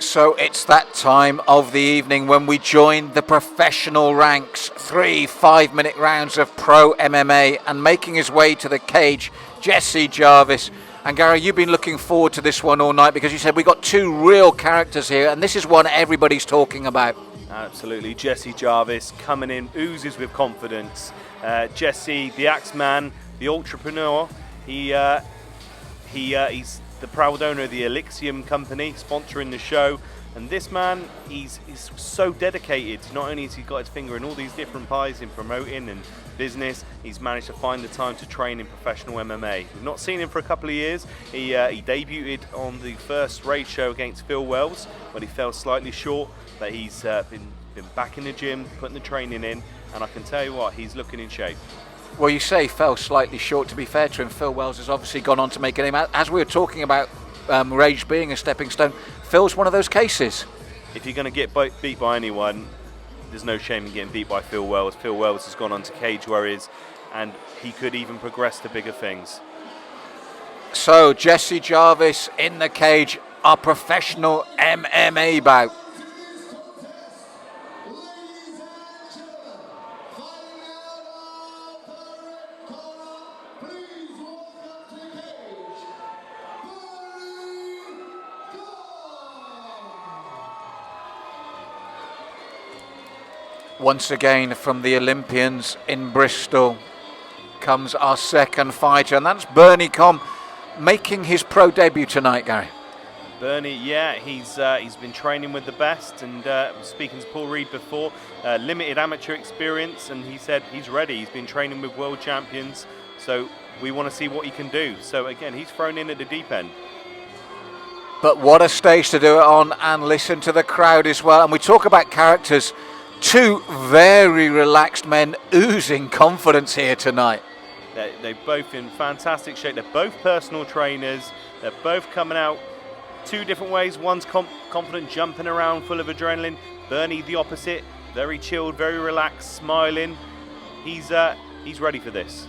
So it's that time of the evening when we join the professional ranks. 3 5-minute rounds of pro MMA, and making his way to the cage, Jesse Jarvis. And Gary, you've been looking forward to this one all night because you said we got two real characters here, and this is one everybody's talking about. Absolutely, Jesse Jarvis coming in, oozes with confidence. Jesse, the Axeman, the entrepreneur, he's the proud owner of the Elixium company, sponsoring the show. And this man, he's so dedicated. Not only has he got his finger in all these different pies in promoting and business, he's managed to find the time to train in professional MMA. We've not seen him for a couple of years. He debuted on the first raid show against Phil Wells, but he fell slightly short. But he's been back in the gym, putting the training in, and I can tell you what, he's looking in shape. Well, you say fell slightly short. To be fair to him, Phil Wells has obviously gone on to make a name. As we were talking about rage being a stepping stone, Phil's one of those cases. If you're going to get beat by anyone, there's no shame in getting beat by Phil Wells. Phil Wells has gone on to Cage Warriors, and he could even progress to bigger things. So, Jesse Jarvis in the cage, our professional MMA bout. Once again from the Olympians in Bristol comes our second fighter, and that's Bernie Gomm making his pro debut tonight, Gary. Bernie, yeah, he's been training with the best, and speaking to Paul Reed before, limited amateur experience, and he said he's ready. He's been training with world champions, so we want to see what he can do. So again, he's thrown in at the deep end. But what a stage to do it on, and listen to the crowd as well. And we talk about characters. Two very relaxed men oozing confidence here tonight. They're both in fantastic shape. They're both personal trainers. They're both coming out two different ways. One's confident, jumping around, full of adrenaline. Bernie, the opposite, very chilled, very relaxed, smiling. He's ready for this.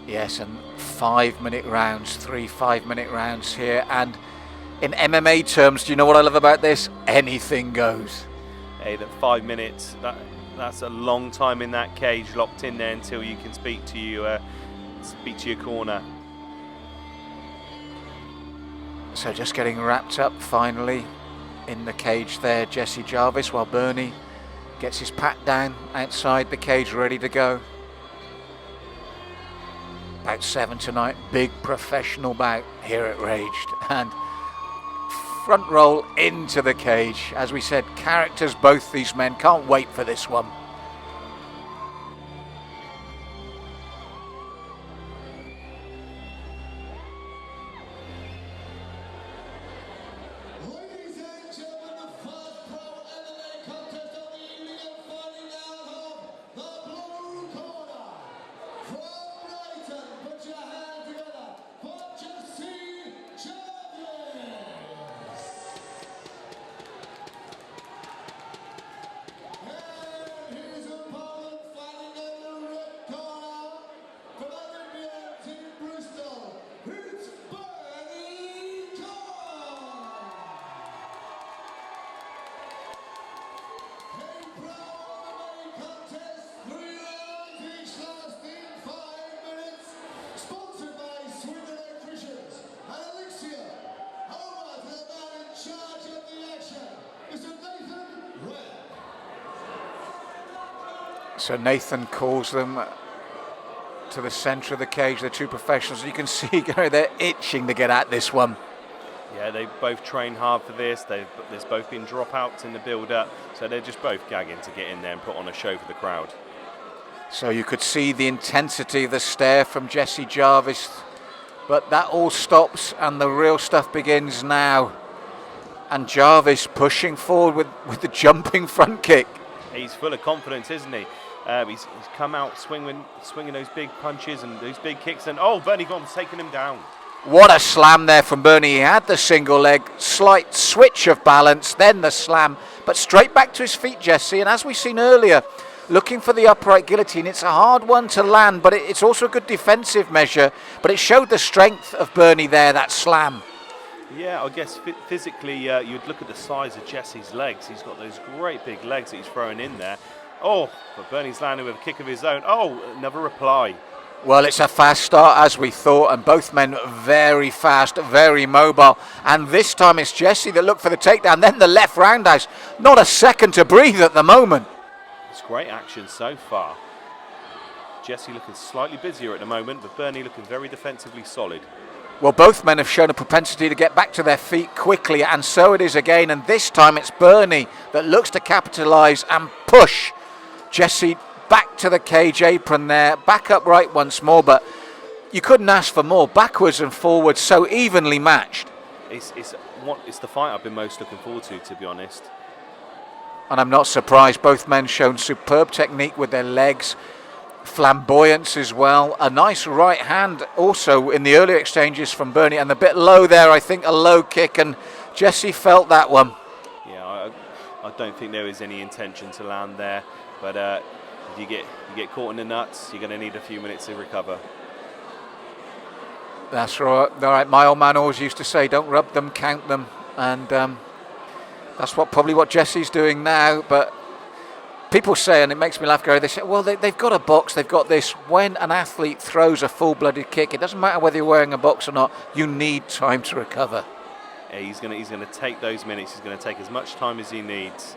Yes, and 5-minute rounds, 3 5-minute rounds here. And in MMA terms, do you know what I love about this? Anything goes. Hey, that 5 minutes, that's a long time in that cage, locked in there until you can speak to your corner. So just getting wrapped up finally in the cage there, Jesse Jarvis, while Bernie gets his pat down outside the cage, ready to go. Bout 7 tonight, big professional bout here at Raged, and front roll into the cage. As we said, characters, both these men. Can't wait for this one. Ladies and gentlemen, the first pro MMA contest of the evening, and fighting out of the blue corner. From Brighton, put your hands together for Jesse Jarvis. And his opponent fighting in the red corner from Olympians in Bristol, it's Bernie Gomm. A pro MMA contest, 3 rounds each lasting 5 minutes, sponsored by Swindon Electricians and Elixium. Over to the man in charge of the action, Mr. Nathan Red. So Nathan calls them to the centre of the cage, the two professionals. You can see, Gary, they're itching to get at this one. Yeah, they both trained hard for this. There's both been dropouts in the build-up, so they're just both gagging to get in there and put on a show for the crowd. So you could see the intensity of the stare from Jesse Jarvis, but that all stops and the real stuff begins now. And Jarvis pushing forward with the jumping front kick. He's full of confidence, isn't he? He's come out swinging those big punches and those big kicks, and Bernie Gomm's taking him down. What a slam there from Bernie. He had the single leg, slight switch of balance, then the slam, but straight back to his feet, Jesse. And as we've seen earlier, looking for the upright guillotine. It's a hard one to land, but it's also a good defensive measure. But it showed the strength of Bernie there, that slam. Yeah, I guess physically you'd look at the size of Jesse's legs. He's got those great big legs that he's throwing in there. Oh, but Bernie's landing with a kick of his own. Oh, another reply. Well, it's a fast start as we thought, and both men very fast, very mobile. And this time it's Jesse that looked for the takedown, then the left roundhouse. Not a second to breathe at the moment. It's great action so far. Jesse looking slightly busier at the moment, but Bernie looking very defensively solid. Well, both men have shown a propensity to get back to their feet quickly, and so it is again. And this time it's Bernie that looks to capitalise and push Jesse back to the cage apron there, back upright once more, but you couldn't ask for more. Backwards and forwards, so evenly matched. It's the fight I've been most looking forward to be honest. And I'm not surprised. Both men shown superb technique with their legs, flamboyance as well. A nice right hand also in the earlier exchanges from Bernie, and a bit low there, I think, a low kick, and Jesse felt that one. Yeah, I don't think there was any intention to land there, but if you get caught in the nuts, you're going to need a few minutes to recover. That's right. All right. My old man always used to say, don't rub them, count them. And that's probably what Jesse's doing now. But people say, and it makes me laugh, Gary, they say, well, they've got a box, they've got this. When an athlete throws a full-blooded kick, it doesn't matter whether you're wearing a box or not, you need time to recover. Yeah, he's going to take those minutes. He's going to take as much time as he needs.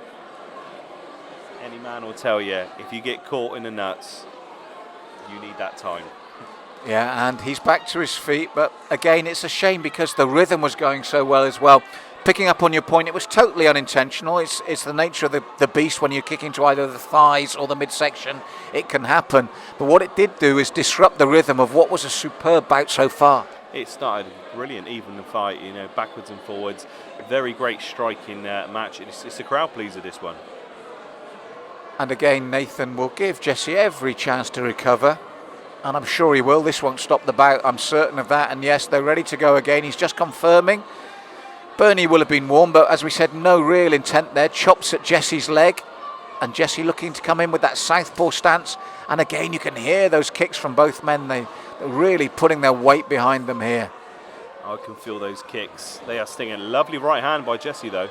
Any man will tell you, if you get caught in the nuts, you need that time. Yeah, and he's back to his feet, but again, it's a shame because the rhythm was going so well as well. Picking up on your point, it was totally unintentional. It's the nature of the beast when you're kicking to either the thighs or the midsection. It can happen. But what it did do is disrupt the rhythm of what was a superb bout so far. It started brilliant, even the fight, backwards and forwards. Very great striking match. It's a crowd pleaser, this one. And again, Nathan will give Jesse every chance to recover. And I'm sure he will. This won't stop the bout. I'm certain of that. And yes, they're ready to go again. He's just confirming. Bernie will have been warned, but as we said, no real intent there. Chops at Jesse's leg. And Jesse looking to come in with that southpaw stance. And again, you can hear those kicks from both men. They're really putting their weight behind them here. I can feel those kicks. They are stinging. Lovely right hand by Jesse, though.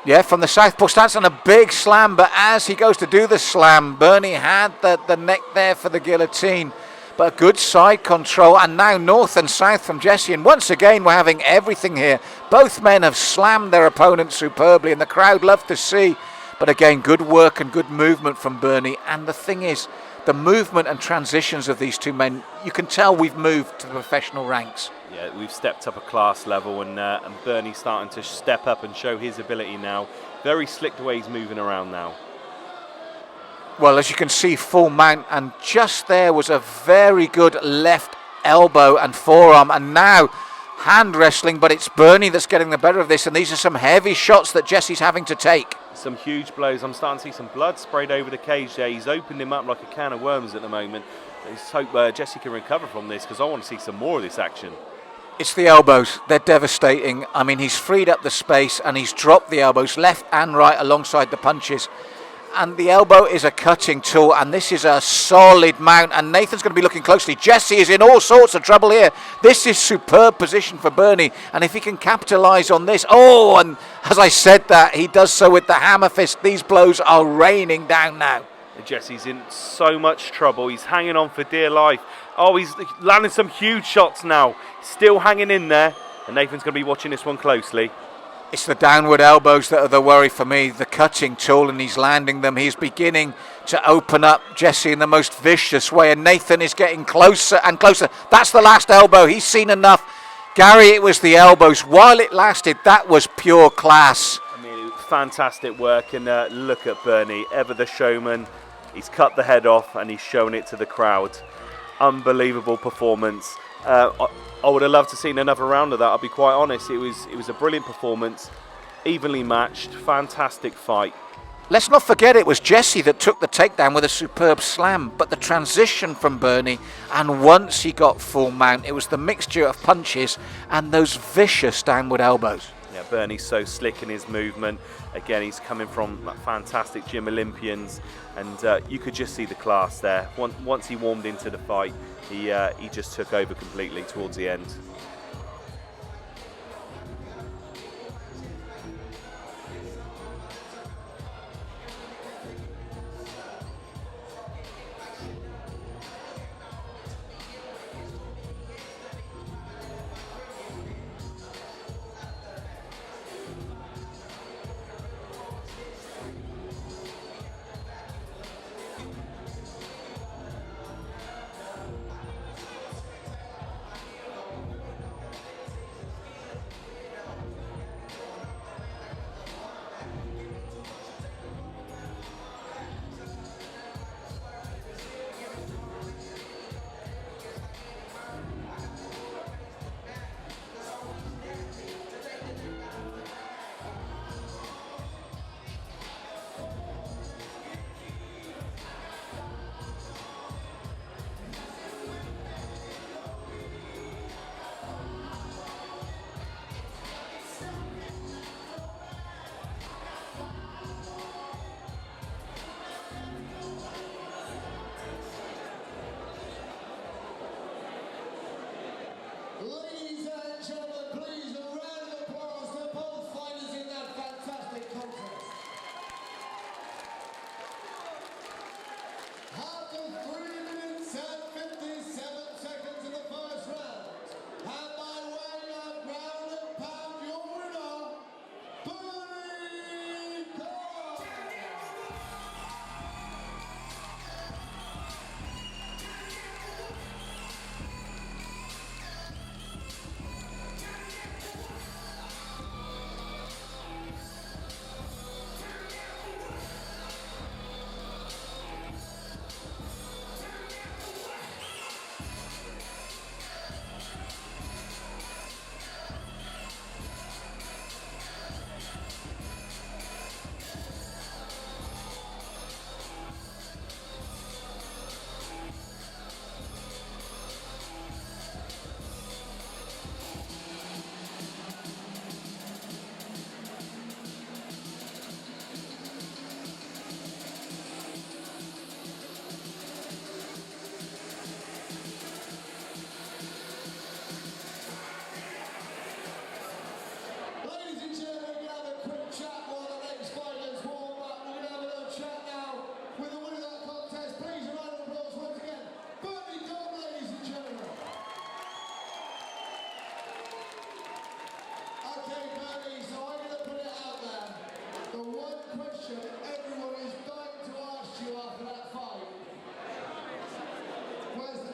Yeah, from the southpaw stance, and a big slam, but as he goes to do the slam, Bernie had the neck there for the guillotine, but good side control, and now north and south from Jesse, and once again we're having everything here. Both men have slammed their opponents superbly, and the crowd love to see, but again, good work and good movement from Bernie, and the thing is, the movement and transitions of these two men, you can tell we've moved to the professional ranks. Yeah, we've stepped up a class level, and Bernie's starting to step up and show his ability now. Very slick the way he's moving around now. Well, as you can see, full mount, and just there was a very good left elbow and forearm, and now hand wrestling, but it's Bernie that's getting the better of this, and these are some heavy shots that Jesse's having to take. Some huge blows. I'm starting to see some blood sprayed over the cage there. He's opened him up like a can of worms at the moment. Let's hope Jesse can recover from this, because I want to see some more of this action. It's the elbows. They're devastating. I mean, he's freed up the space and he's dropped the elbows left and right alongside the punches. And the elbow is a cutting tool, and this is a solid mount, and Nathan's going to be looking closely. Jesse is in all sorts of trouble here. This is superb position for Bernie, and if he can capitalise on this, and as I said that, he does so with the hammer fist. These blows are raining down now. Jesse's in so much trouble. He's hanging on for dear life. Oh, he's landing some huge shots now. Still hanging in there, and Nathan's going to be watching this one closely. It's the downward elbows that are the worry for me, the cutting tool, and he's landing them. He's beginning to open up Jesse in the most vicious way, and Nathan is getting closer and closer. That's the last elbow. He's seen enough. Gary, it was the elbows. While it lasted, that was pure class. I mean, fantastic work, and look at Bernie, ever the showman. He's cut the head off, and he's shown it to the crowd. Unbelievable performance. I would have loved to have seen another round of that, I'll be quite honest. It was a brilliant performance, evenly matched, fantastic fight. Let's not forget it was Jesse that took the takedown with a superb slam, but the transition from Bernie, and once he got full mount, it was the mixture of punches and those vicious downward elbows. Yeah, Bernie's so slick in his movement. Again, he's coming from fantastic gym Olympians, and you could just see the class there. Once he warmed into the fight, he just took over completely towards the end.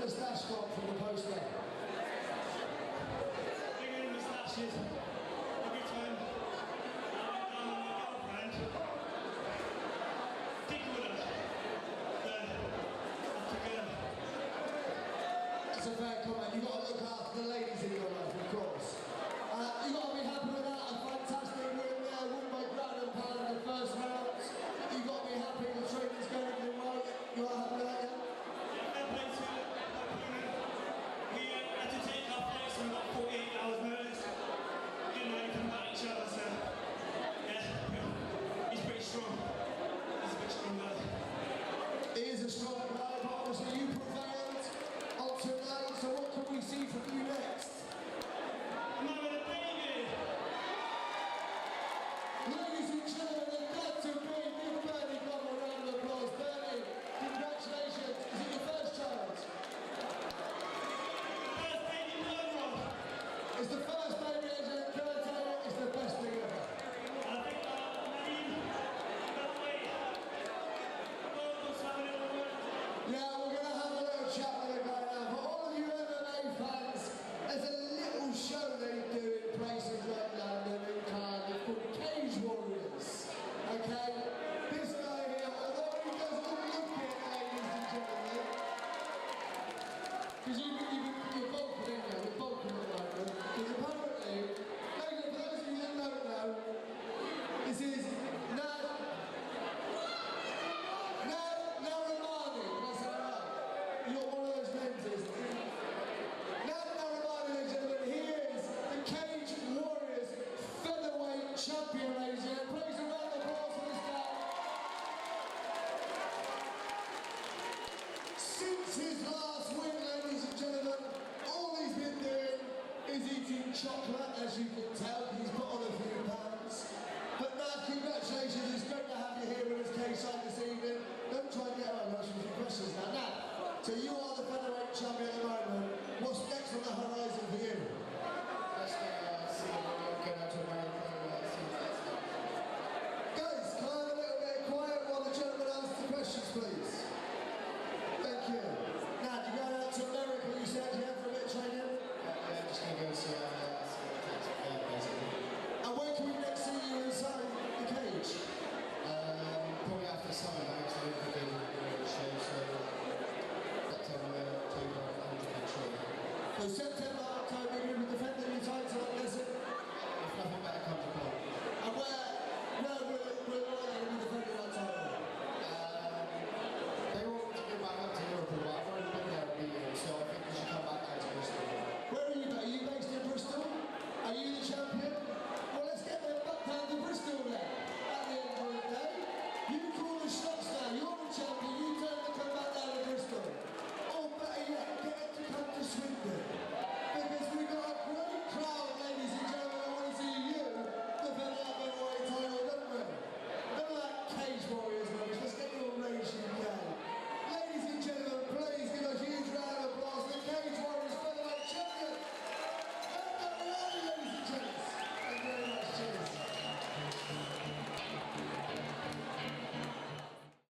moustache gone from the poster? Bigger than moustaches. Every time I'm down on my girlfriend, dig with her. Then I'm together. That's a fair comment. You've got to look after the ladies in your life, of course. You've got to be happy with that. A fantastic win there, won by ground and pound in the first round. You've got to be happy the training's going really well. You are happy with that, yeah? Fair play to my opponent. We had to take our fights in about 48 hours notice. We didn't know anything about each other, so yeah, he's pretty strong. He's a bit strong guy. He is a strong guy, but obviously you prevailed on tonight, so what can we see from you next? Man with a baby! Ladies and gentlemen, the got to be Big Bernie Gomm, a round of applause. Bernie, congratulations. Is it your first child? First baby murderer! It's the first baby engine, can I tell you, it's the best thing ever. I think Nadine, that way. Well, let's have a little word. Yeah, we're going to have a little chat with the guy now. For all of you MMA fans, there's a little show they do in places like London and Cardiff called Cage Warriors. Okay? This guy here, although he doesn't look it, ladies and gentlemen, because you're bulking in there, you're bulking at the moment, because apparently, ladies, for those of you that don't know, this is Narimani, that's all right. You're one of those names, isn't it? Narimani, ladies and gentlemen, he is the Cage Warriors featherweight champion, ladies and gentlemen. Please a round of applause for this guy. Since his last win, ladies and gentlemen, all he's been doing is eating chocolate, as you can tell. He's put on a few pounds. But now, congratulations, it's great to have you here with